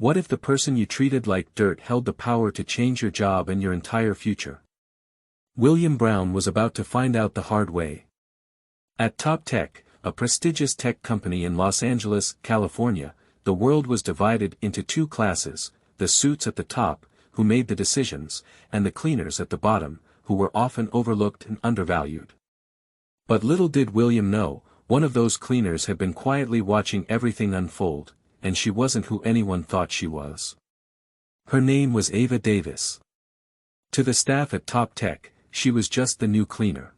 What if the person you treated like dirt held the power to change your job and your entire future? William Brown was about to find out the hard way. At Top Tech, a prestigious tech company in Los Angeles, California, the world was divided into two classes: the suits at the top, who made the decisions, and the cleaners at the bottom, who were often overlooked and undervalued. But little did William know, one of those cleaners had been quietly watching everything unfold, and she wasn't who anyone thought she was. Her name was Ava Davis. To the staff at Top Tech, she was just the new cleaner.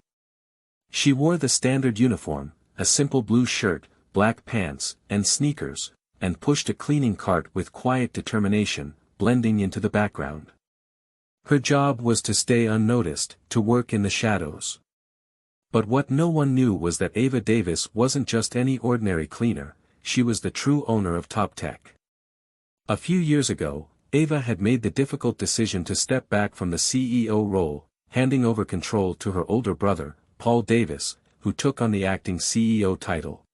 She wore the standard uniform, a simple blue shirt, black pants, and sneakers, and pushed a cleaning cart with quiet determination, blending into the background. Her job was to stay unnoticed, to work in the shadows. But what no one knew was that Ava Davis wasn't just any ordinary cleaner, she was the true owner of Top Tech. A few years ago, Ava had made the difficult decision to step back from the CEO role, handing over control to her older brother, Paul Davis, who took on the acting CEO title.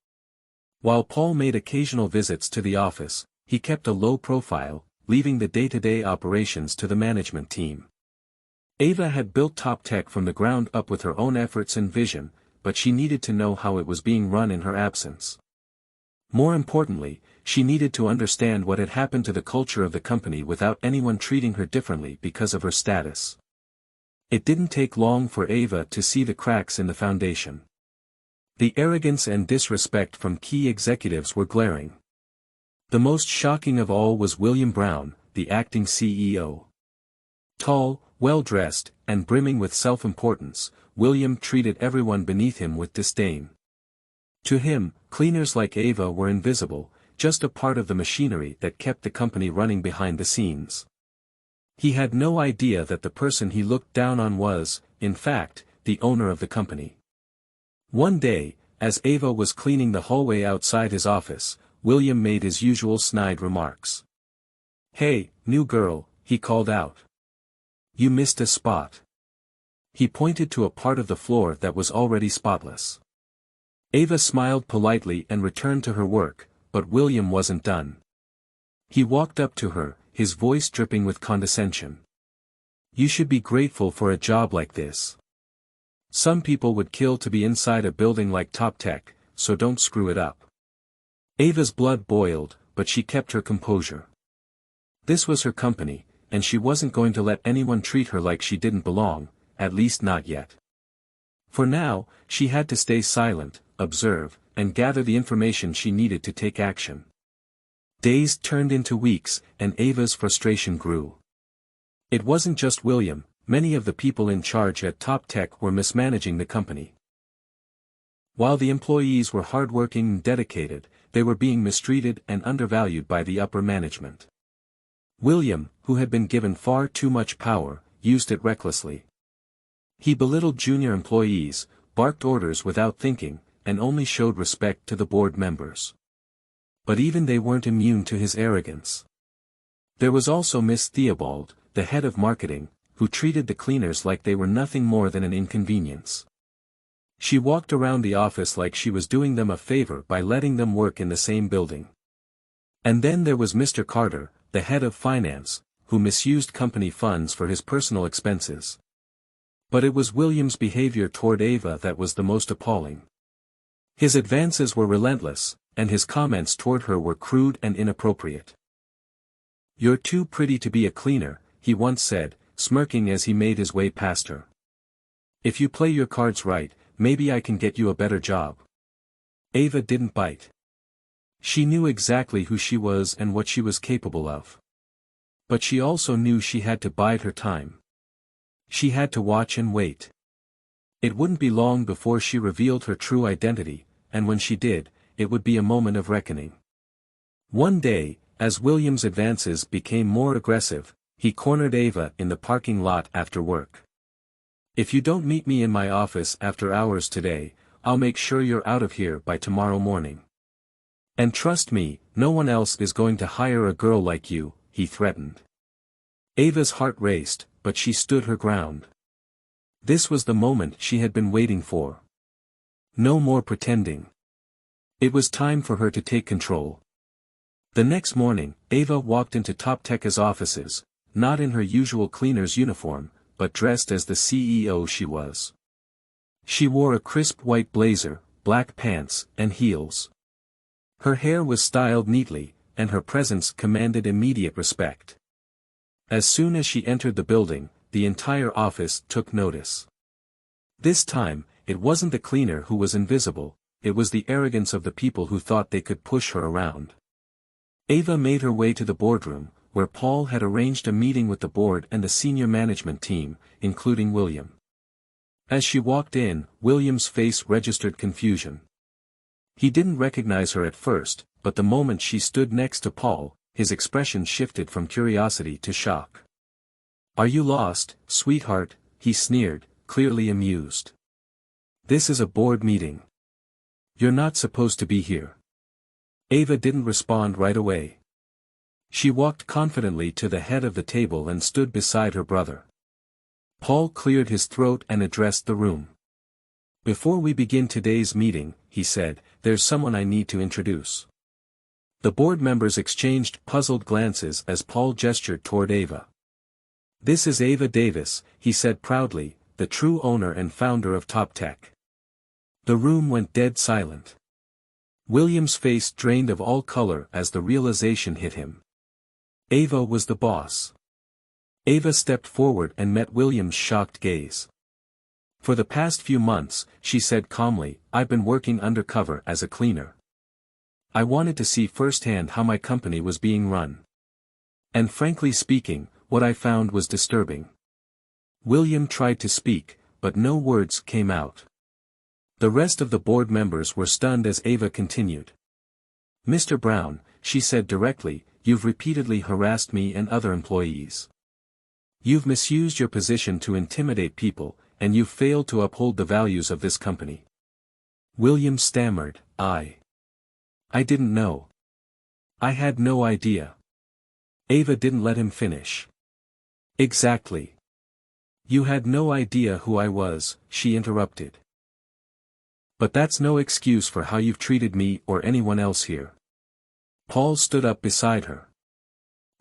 While Paul made occasional visits to the office, he kept a low profile, leaving the day-to-day operations to the management team. Ava had built Top Tech from the ground up with her own efforts and vision, but she needed to know how it was being run in her absence. More importantly, she needed to understand what had happened to the culture of the company without anyone treating her differently because of her status. It didn't take long for Ava to see the cracks in the foundation. The arrogance and disrespect from key executives were glaring. The most shocking of all was William Brown, the acting CEO. Tall, well-dressed, and brimming with self-importance, William treated everyone beneath him with disdain. To him, cleaners like Ava were invisible, just a part of the machinery that kept the company running behind the scenes. He had no idea that the person he looked down on was, in fact, the owner of the company. One day, as Ava was cleaning the hallway outside his office, William made his usual snide remarks. "Hey, new girl," he called out. "You missed a spot." He pointed to a part of the floor that was already spotless. Ava smiled politely and returned to her work, but William wasn't done. He walked up to her, his voice dripping with condescension. "You should be grateful for a job like this. Some people would kill to be inside a building like Top Tech, so don't screw it up." Ava's blood boiled, but she kept her composure. This was her company, and she wasn't going to let anyone treat her like she didn't belong, at least not yet. For now, she had to stay silent, observe, and gather the information she needed to take action. Days turned into weeks, and Ava's frustration grew. It wasn't just William, many of the people in charge at Top Tech were mismanaging the company. While the employees were hardworking and dedicated, they were being mistreated and undervalued by the upper management. William, who had been given far too much power, used it recklessly. He belittled junior employees, barked orders without thinking, and only showed respect to the board members. But even they weren't immune to his arrogance. There was also Miss Theobald, the head of marketing, who treated the cleaners like they were nothing more than an inconvenience. She walked around the office like she was doing them a favor by letting them work in the same building. And then there was Mr. Carter, the head of finance, who misused company funds for his personal expenses. But it was William's behavior toward Ava that was the most appalling. His advances were relentless, and his comments toward her were crude and inappropriate. "You're too pretty to be a cleaner," he once said, smirking as he made his way past her. "If you play your cards right, maybe I can get you a better job." Ava didn't bite. She knew exactly who she was and what she was capable of. But she also knew she had to bide her time. She had to watch and wait. It wouldn't be long before she revealed her true identity, and when she did, it would be a moment of reckoning. One day, as William's advances became more aggressive, he cornered Ava in the parking lot after work. "If you don't meet me in my office after hours today, I'll make sure you're out of here by tomorrow morning. And trust me, no one else is going to hire a girl like you," he threatened. Ava's heart raced, but she stood her ground. This was the moment she had been waiting for. No more pretending. It was time for her to take control. The next morning, Ava walked into Top Tech's offices, not in her usual cleaner's uniform, but dressed as the CEO she was. She wore a crisp white blazer, black pants, and heels. Her hair was styled neatly, and her presence commanded immediate respect. As soon as she entered the building, the entire office took notice. This time, it wasn't the cleaner who was invisible, it was the arrogance of the people who thought they could push her around. Ava made her way to the boardroom, where Paul had arranged a meeting with the board and the senior management team, including William. As she walked in, William's face registered confusion. He didn't recognize her at first, but the moment she stood next to Paul, his expression shifted from curiosity to shock. "Are you lost, sweetheart?" he sneered, clearly amused. "This is a board meeting. You're not supposed to be here." Ava didn't respond right away. She walked confidently to the head of the table and stood beside her brother. Paul cleared his throat and addressed the room. "Before we begin today's meeting," he said, "there's someone I need to introduce." The board members exchanged puzzled glances as Paul gestured toward Ava. "This is Ava Davis," he said proudly, "the true owner and founder of Top Tech." The room went dead silent. William's face drained of all color as the realization hit him. Ava was the boss. Ava stepped forward and met William's shocked gaze. "For the past few months," she said calmly, "I've been working undercover as a cleaner. I wanted to see firsthand how my company was being run. And frankly speaking, what I found was disturbing." William tried to speak, but no words came out. The rest of the board members were stunned as Ava continued. "Mr. Brown," she said directly, "you've repeatedly harassed me and other employees. You've misused your position to intimidate people, and you've failed to uphold the values of this company." William stammered, I didn't know. I had no idea." Ava didn't let him finish. "Exactly. You had no idea who I was," she interrupted. "But that's no excuse for how you've treated me or anyone else here." Paul stood up beside her.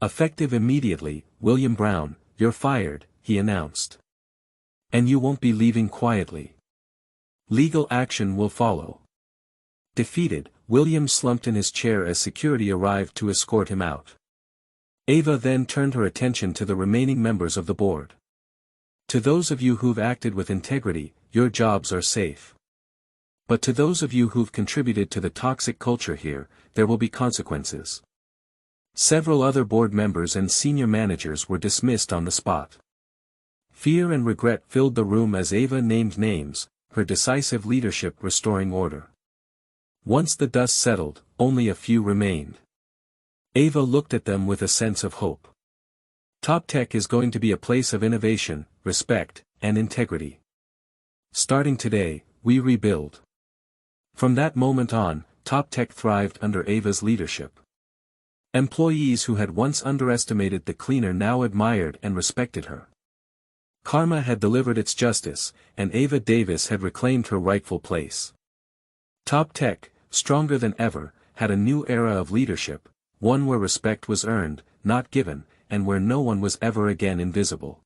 "Effective immediately, William Brown, you're fired," he announced. "And you won't be leaving quietly. Legal action will follow." Defeated, William slumped in his chair as security arrived to escort him out. Ava then turned her attention to the remaining members of the board. "To those of you who've acted with integrity, your jobs are safe. But to those of you who've contributed to the toxic culture here, there will be consequences." Several other board members and senior managers were dismissed on the spot. Fear and regret filled the room as Ava named names, her decisive leadership restoring order. Once the dust settled, only a few remained. Ava looked at them with a sense of hope. Top Tech is going to be a place of innovation, respect, and integrity. Starting today, we rebuild. From that moment on, Top Tech thrived under Ava's leadership. Employees who had once underestimated the cleaner now admired and respected her. Karma had delivered its justice, and Ava Davis had reclaimed her rightful place. Top Tech, stronger than ever, had a new era of leadership, one where respect was earned, not given, and where no one was ever again invisible.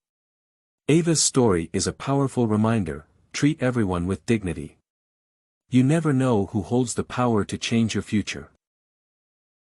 Ava's story is a powerful reminder: treat everyone with dignity. You never know who holds the power to change your future.